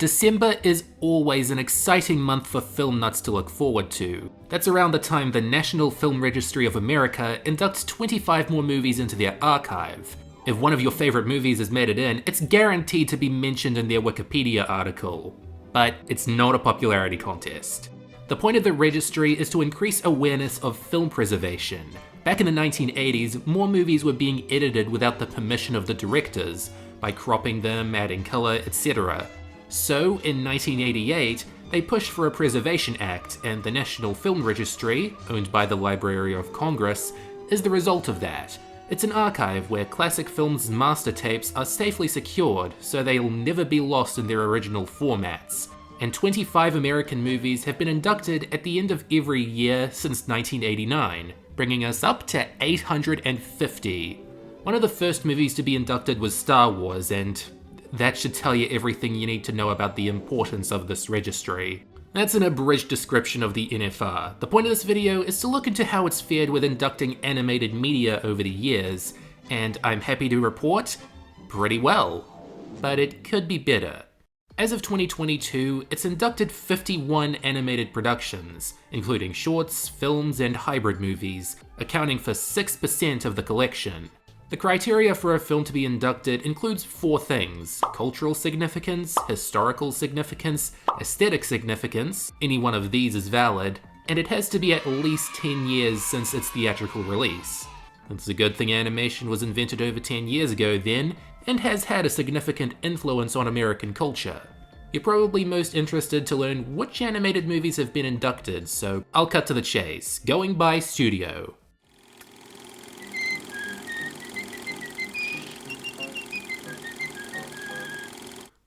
December is always an exciting month for film nuts to look forward to. That's around the time the National Film Registry of America inducts 25 more movies into their archive. If one of your favorite movies has made it in, it's guaranteed to be mentioned in their Wikipedia article. But it's not a popularity contest. The point of the registry is to increase awareness of film preservation. Back in the 1980s, more movies were being edited without the permission of the directors, by cropping them, adding color, etc. So, in 1988, they pushed for a Preservation Act, and the National Film Registry, owned by the Library of Congress, is the result of that. It's an archive where classic films' master tapes are safely secured, so they'll never be lost in their original formats. And 25 American movies have been inducted at the end of every year since 1989, bringing us up to 850. One of the first movies to be inducted was Star Wars, and that should tell you everything you need to know about the importance of this registry. That's an abridged description of the NFR. The point of this video is to look into how it's fared with inducting animated media over the years, and I'm happy to report, pretty well. But it could be better. As of 2022, it's inducted 51 animated productions, including shorts, films, and hybrid movies, accounting for 6% of the collection. The criteria for a film to be inducted includes 4 things: cultural significance, historical significance, aesthetic significance, any one of these is valid, and it has to be at least 10 years since its theatrical release. It's a good thing animation was invented over 10 years ago then, and has had a significant influence on American culture. You're probably most interested to learn which animated movies have been inducted, so I'll cut to the chase, going by studio.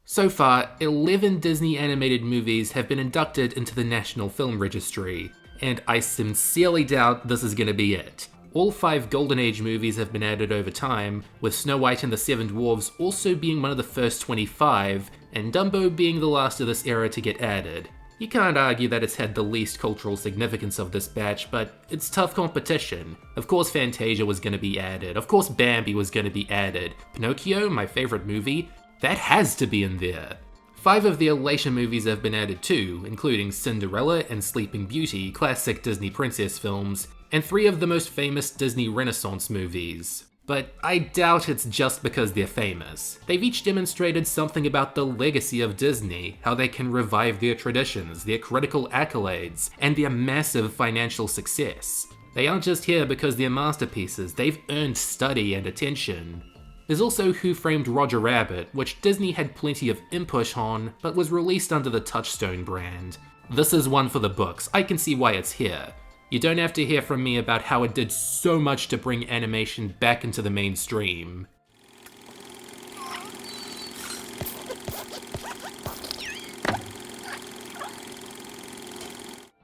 So far, 11 Disney animated movies have been inducted into the National Film Registry, and I sincerely doubt this is going to be it. All 5 Golden Age movies have been added over time, with Snow White and the Seven Dwarfs also being one of the first 25, and Dumbo being the last of this era to get added. You can't argue that it's had the least cultural significance of this batch, but it's tough competition. Of course Fantasia was going to be added, of course Bambi was going to be added, Pinocchio, my favorite movie, that has to be in there. 5 of the Elation movies have been added too, including Cinderella and Sleeping Beauty, classic Disney princess films, and 3 of the most famous Disney Renaissance movies. But I doubt it's just because they're famous. They've each demonstrated something about the legacy of Disney, how they can revive their traditions, their critical accolades, and their massive financial success. They aren't just here because they're masterpieces, they've earned study and attention. There's also Who Framed Roger Rabbit, which Disney had plenty of input on, but was released under the Touchstone brand. This is one for the books, I can see why it's here. You don't have to hear from me about how it did so much to bring animation back into the mainstream.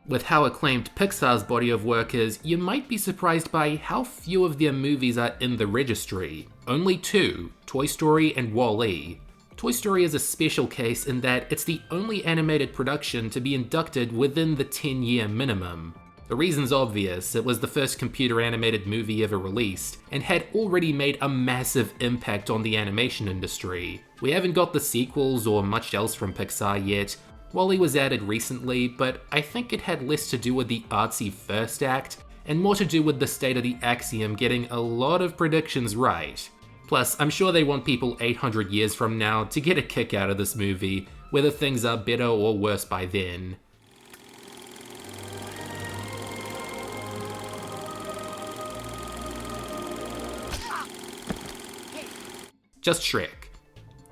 With how acclaimed Pixar's body of work is, you might be surprised by how few of their movies are in the registry. Only 2, Toy Story and WALL-E. Toy Story is a special case in that it's the only animated production to be inducted within the 10-year minimum. The reason's obvious, it was the first computer animated movie ever released, and had already made a massive impact on the animation industry. We haven't got the sequels or much else from Pixar yet. WALL-E was added recently, but I think it had less to do with the artsy first act, and more to do with the state of the Axiom getting a lot of predictions right. Plus, I'm sure they want people 800 years from now to get a kick out of this movie, whether things are better or worse by then. Just Shrek.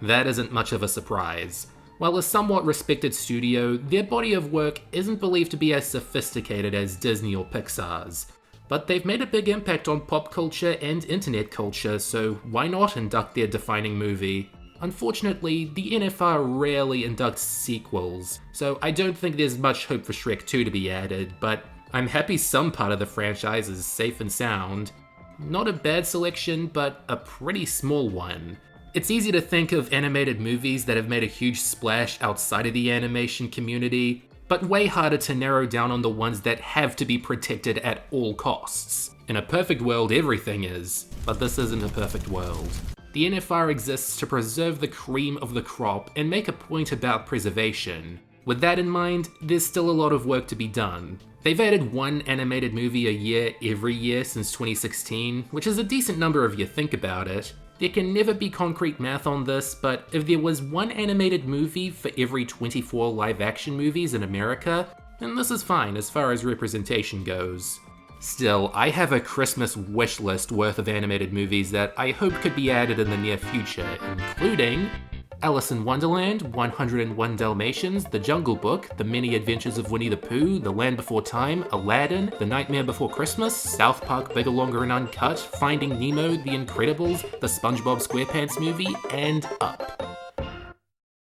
That isn't much of a surprise. While a somewhat respected studio, their body of work isn't believed to be as sophisticated as Disney or Pixar's. But they've made a big impact on pop culture and internet culture, so why not induct their defining movie? Unfortunately, the NFR rarely inducts sequels, so I don't think there's much hope for Shrek 2 to be added, but I'm happy some part of the franchise is safe and sound. Not a bad selection, but a pretty small one. It's easy to think of animated movies that have made a huge splash outside of the animation community, but way harder to narrow down on the ones that have to be protected at all costs. In a perfect world, everything is, but this isn't a perfect world. The NFR exists to preserve the cream of the crop and make a point about preservation. With that in mind, there's still a lot of work to be done. They've added one animated movie a year every year since 2016, which is a decent number if you think about it. There can never be concrete math on this, but if there was one animated movie for every 24 live-action movies in America, then this is fine as far as representation goes. Still, I have a Christmas wish list worth of animated movies that I hope could be added in the near future, including Alice in Wonderland, 101 Dalmatians, The Jungle Book, The Many Adventures of Winnie the Pooh, The Land Before Time, Aladdin, The Nightmare Before Christmas, South Park Bigger, Longer and Uncut, Finding Nemo, The Incredibles, The SpongeBob SquarePants Movie, and Up.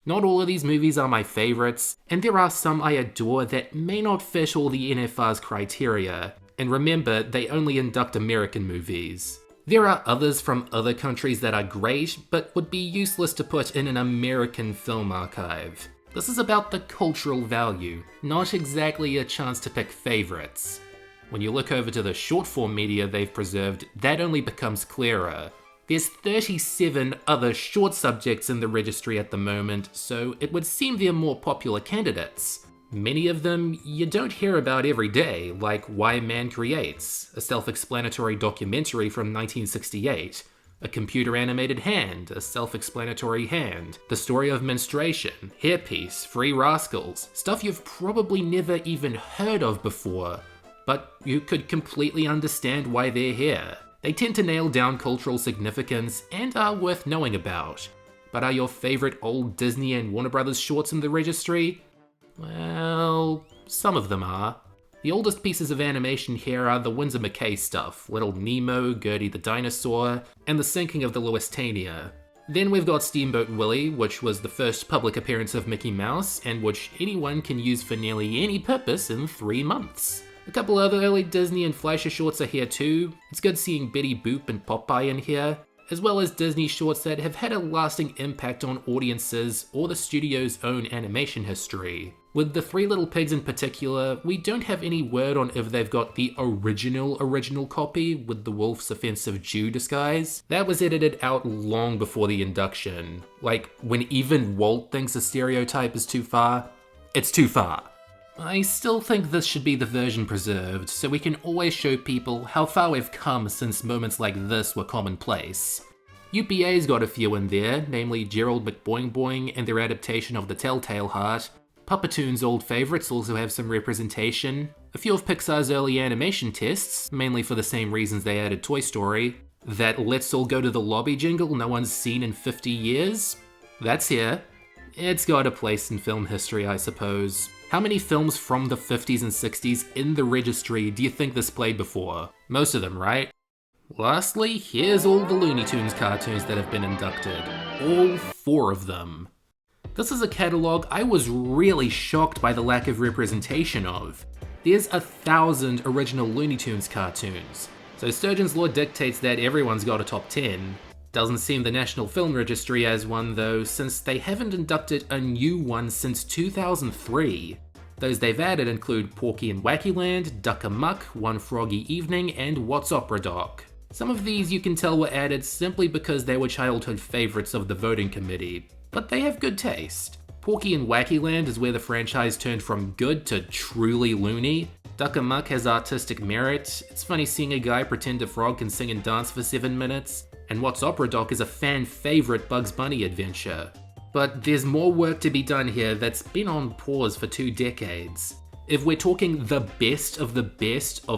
Not all of these movies are my favorites, and there are some I adore that may not fit all the NFR's criteria. And remember, they only induct American movies. There are others from other countries that are great, but would be useless to put in an American film archive. This is about the cultural value, not exactly a chance to pick favorites. When you look over to the short form media they've preserved, that only becomes clearer. There's 37 other short subjects in the registry at the moment, so it would seem they're more popular candidates. Many of them you don't hear about every day, like Why Man Creates, a self-explanatory documentary from 1968, A Computer-Animated Hand, a self-explanatory hand, The Story of Menstruation, Hairpiece, Free Rascals, stuff you've probably never even heard of before, but you could completely understand why they're here. They tend to nail down cultural significance and are worth knowing about. But are your favorite old Disney and Warner Brothers shorts in the registry? Well, some of them are. The oldest pieces of animation here are the Winsor McCay stuff, Little Nemo, Gertie the Dinosaur, and The Sinking of the Lusitania. Then we've got Steamboat Willie, which was the first public appearance of Mickey Mouse, and which anyone can use for nearly any purpose in 3 months. A couple other early Disney and Fleischer shorts are here too. It's good seeing Betty Boop and Popeye in here, as well as Disney shorts that have had a lasting impact on audiences or the studio's own animation history. With the Three Little Pigs in particular, we don't have any word on if they've got the original copy with the wolf's offensive Jew disguise. That was edited out long before the induction. Like, when even Walt thinks a stereotype is too far, it's too far. I still think this should be the version preserved, so we can always show people how far we've come since moments like this were commonplace. UPA's got a few in there, namely Gerald McBoing Boing and their adaptation of The Telltale Heart. Puppetoon's old favourites also have some representation. A few of Pixar's early animation tests, mainly for the same reasons they added Toy Story. That Let's All Go to the Lobby jingle no one's seen in 50 years? That's here. It's got a place in film history, I suppose. How many films from the 50s and 60s in the registry do you think this played before? Most of them, right? Lastly, here's all the Looney Tunes cartoons that have been inducted. All 4 of them. This is a catalogue I was really shocked by the lack of representation of. There's 1,000 original Looney Tunes cartoons, so Sturgeon's law dictates that everyone's got a top 10. Doesn't seem the National Film Registry has one though, since they haven't inducted a new one since 2003. Those they've added include Porky and Wacky Land, Duck Amuck, One Froggy Evening, and What's Opera Doc. Some of these you can tell were added simply because they were childhood favourites of the voting committee, but they have good taste. Porky and Wacky Land is where the franchise turned from good to truly loony. Duck Amuck has artistic merit, it's funny seeing a guy pretend a frog can sing and dance for 7 minutes, and What's Opera Doc is a fan favourite Bugs Bunny adventure. But there's more work to be done here that's been on pause for 2 decades. If we're talking the best of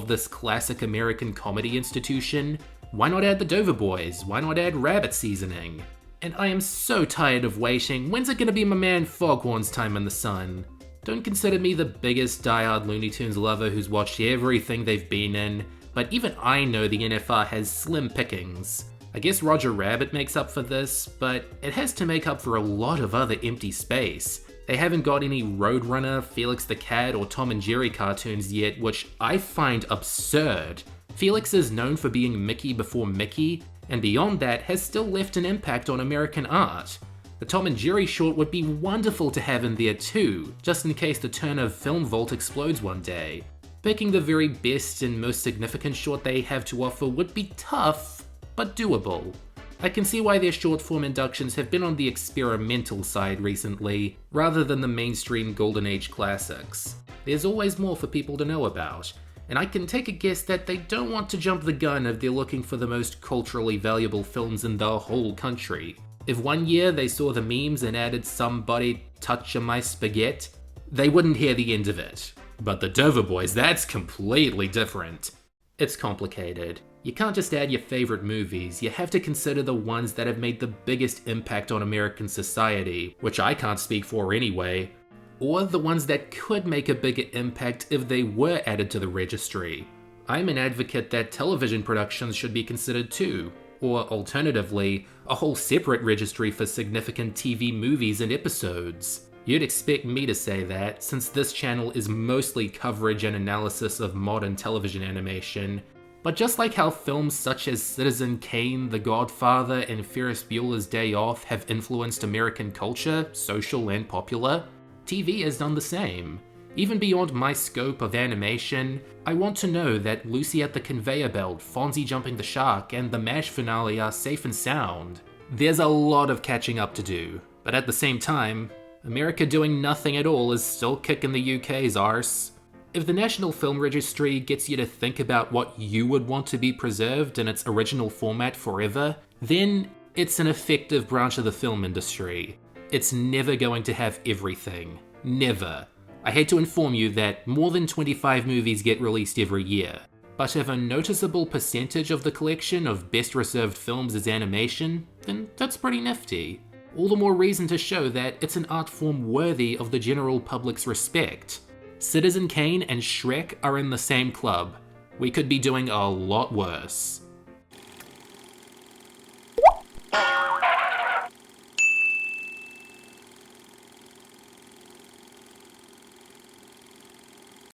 this classic American comedy institution, why not add the Dover Boys? Why not add Rabbit Seasoning? And I am so tired of waiting. When's it gonna be my man Foghorn's time in the sun? Don't consider me the biggest diehard Looney Tunes lover who's watched everything they've been in, but even I know the NFR has slim pickings. I guess Roger Rabbit makes up for this, but it has to make up for a lot of other empty space. They haven't got any Roadrunner, Felix the Cat, or Tom and Jerry cartoons yet, which I find absurd. Felix is known for being Mickey before Mickey, and beyond that has still left an impact on American art. The Tom and Jerry short would be wonderful to have in there too, just in case the Turner Film Vault explodes one day. Picking the very best and most significant short they have to offer would be tough, but doable. I can see why their short-form inductions have been on the experimental side recently, rather than the mainstream Golden Age classics. There's always more for people to know about, and I can take a guess that they don't want to jump the gun if they're looking for the most culturally valuable films in the whole country. If one year they saw the memes and added "somebody touching my spaghetti," they wouldn't hear the end of it. But the Dover Boys, that's completely different. It's complicated. You can't just add your favorite movies, you have to consider the ones that have made the biggest impact on American society, which I can't speak for anyway, or the ones that could make a bigger impact if they were added to the registry. I'm an advocate that television productions should be considered too, or alternatively, a whole separate registry for significant TV movies and episodes. You'd expect me to say that, since this channel is mostly coverage and analysis of modern television animation. But just like how films such as Citizen Kane, The Godfather, and Ferris Bueller's Day Off have influenced American culture, social and popular, TV has done the same. Even beyond my scope of animation, I want to know that Lucy at the Conveyor Belt, Fonzie Jumping the Shark, and the MASH finale are safe and sound. There's a lot of catching up to do, but at the same time, America doing nothing at all is still kicking the UK's arse. If the National Film Registry gets you to think about what you would want to be preserved in its original format forever, then it's an effective branch of the film industry. It's never going to have everything. Never. I hate to inform you that more than 25 movies get released every year, but if a noticeable percentage of the collection of best reserved films is animation, then that's pretty nifty. All the more reason to show that it's an art form worthy of the general public's respect. Citizen Kane and Shrek are in the same club. We could be doing a lot worse.